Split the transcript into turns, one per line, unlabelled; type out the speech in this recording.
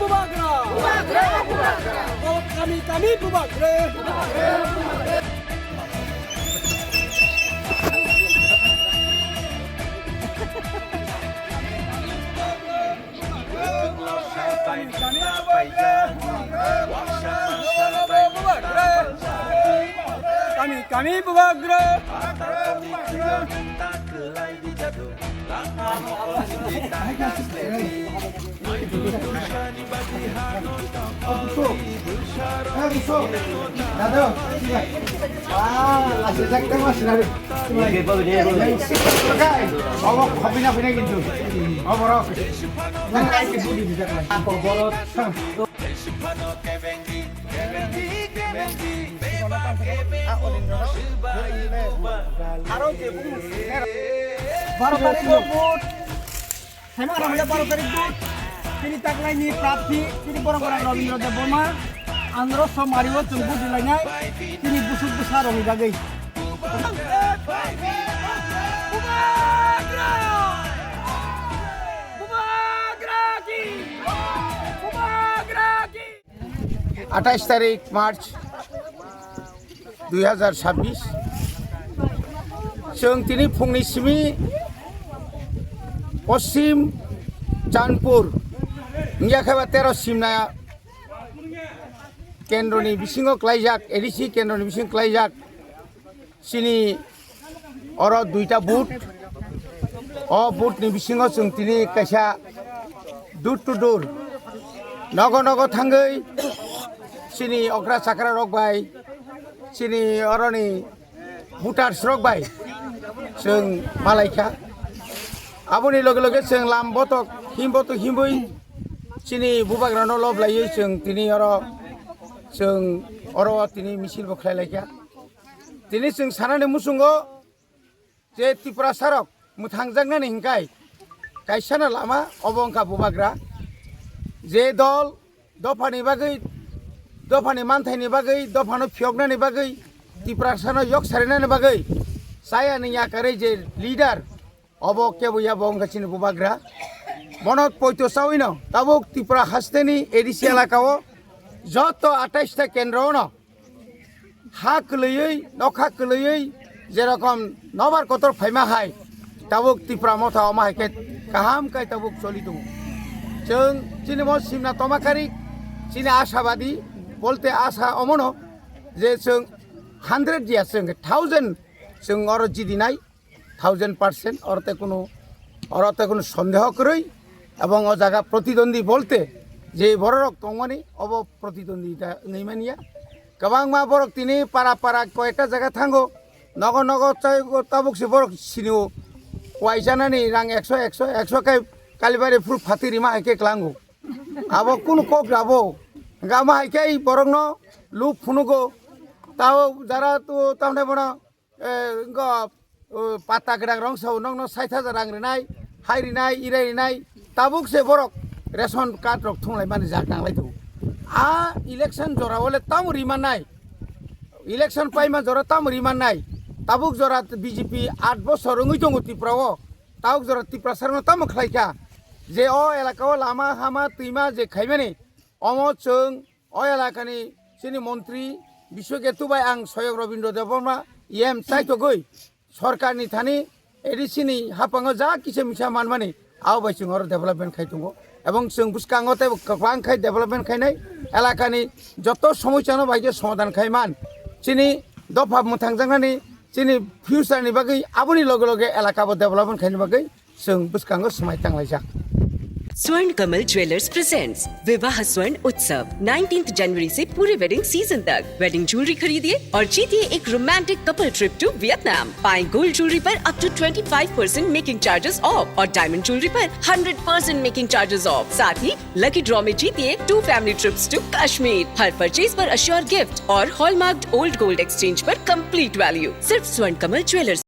bubagra. Oh, kami bubagra. Kami bubagra. Baru tarik but, saya mau orang baru tarik but. Kini tak lain ni prapi, kini orang-orang Robin Roda Boma, Andros Somario tunggu di lainnya, kini busuk besar orang gagai.
আঠাশ তারিখ March 2026 जों दिनै फुंनिसिमि पश्चिम Chandpur इंजाखाबा 13 सिमनाया केन्द्रनि बिसिङाव क्लाइजाक ADC केन्द्रनि बिसिं क्लाइजाक सिनि अर दुइटा booth अ बुथनि बिसिङाव जों दिनै कायसा दुर to दुर नग नग थांगै सिनि अग्रा साकरा रगबाय सिनि अरनि भुटार्स रगबाय जों मालायखा आबुनि लगे लगे जों लाम बतक हिम्बै सिनि बुबाग्रानो लबलायो जों दिनै जों दिनै मिছিল बख्लायलायखा दिनै जों सानानै मुसुंगो जे त्रिपुरा सारक मुथांजांनानै हिंखाय गायसाना लामा अबंका बुबाग्रा जे दल दफानि बागै दफानि मानथायनि बागै दफानो फियगनानि बागै त्रिपुरा सानो यक सारिनानि बागै सायानि याकारै जे लिडार अब केबुया बंगासिनि बुबाग्रा मनत पयतो सावैनो ताबुक त्रिपुरा हास्तेनि एडिसि एलाकाओ जत 28टा केन्द्रनो हा गोलैयै नखा गोलैयै जेरकम नबार कतर फायमाहाय ताबुक त्रिपुरा मथा अमाहायके गाहामखाय ताबुक चलि दङ जों चिनिम सिमना तमाकारि चिनि आशाबादी बोलते आशा अमनो जे जों 100 दिया जों 1000 जों और जिदिनाय 1000% औरते कोनो सन्देह करै এবং ও জায়গা প্রতিদ্বন্দ্বী বলতে যে বড় রক তংমানি অব প্রতিদ্বন্দ্বিতা নৈমানিয়া গোবাং মা বড়ক তিনি পাড়া পাড়া কয়েকটা জায়গা থাঙ্গো নগ নগ তাবুকসে বড়ক সিনিও ওয়াইজানানি রাং 100 কাই কালিবারি ফুল ফাতিরি মা একে ক্লাঙ্গো আবো কোন কক যাবো গামা হাইকাই বরং ন লুপ ফুনুগো তাও যারা তো তামনে বড় পাতা গেডাং রং সাউ নং 60,000 রাং রেনাই হাইরিনাই ইরাইনাই ताबुक से बरक रेशन कार्ड रक थुंलाय माने जागनांलाय दो आ इलेक्शन जरा बोले ताम रिमानाय इलेक्शन पाइमा जरा ताम रिमानाय ताबुक जरा बीजेपी 8 बছर रङै दङ त्रिपुराओ ताबुक जरा त्रिपुरा सरनो ताम खलायका जे अ एलाकाओ लामा हामा तैमा जे खायमाने अमो जों अ एलाकानि सिनि मन्त्री विश्वकेतुबाय आं सयग रविन्द्र देवबर्मा एम चाइतगै सरकारनि थानि एडिसिनि हापाङो जा किसे मिसा मानमाने आव बाय जों डेभेलपमेन्ट खाय दङ এবং जों बुसकाङोते गोबां खाय डेभेलपमेन्ट खायनाय एलाकानि जत समस्यानो बायदि समाधान खायमान चिनि दफा मुथांजांनानि चिनि फिउचारनि बागै आबुनि लगे लगे एलाकाबो डेभेलपमेन्ट खायनि बागै जों बुसकाङो समाय तांलायजा
स्वर्ण कमल ज्वेलर्स प्रेजेंट्स विवाह स्वर्ण उत्सव 19 जनवरी से पूरे वेडिंग सीजन तक वेडिंग ज्वेलरी खरीदिए और जीतिए एक romantic couple trip to Vietnam. पाएं गोल्ड ज्वेलरी पर up to 25% making charges off और डायमंड ज्वेलरी पर 100% मेकिंग चार्जेस ऑफ। साथ ही लकी ड्रॉ में जीतिए 2 फैमिली ट्रिप्स टू कश्मीर। हर परचेज पर अश्योर गिफ्ट और हॉलमार्क्ड ओल्ड गोल्ड एक्सचेंज पर कंप्लीट वैल्यू। सिर्फ स्वर्ण कमल ज्वेलर्स।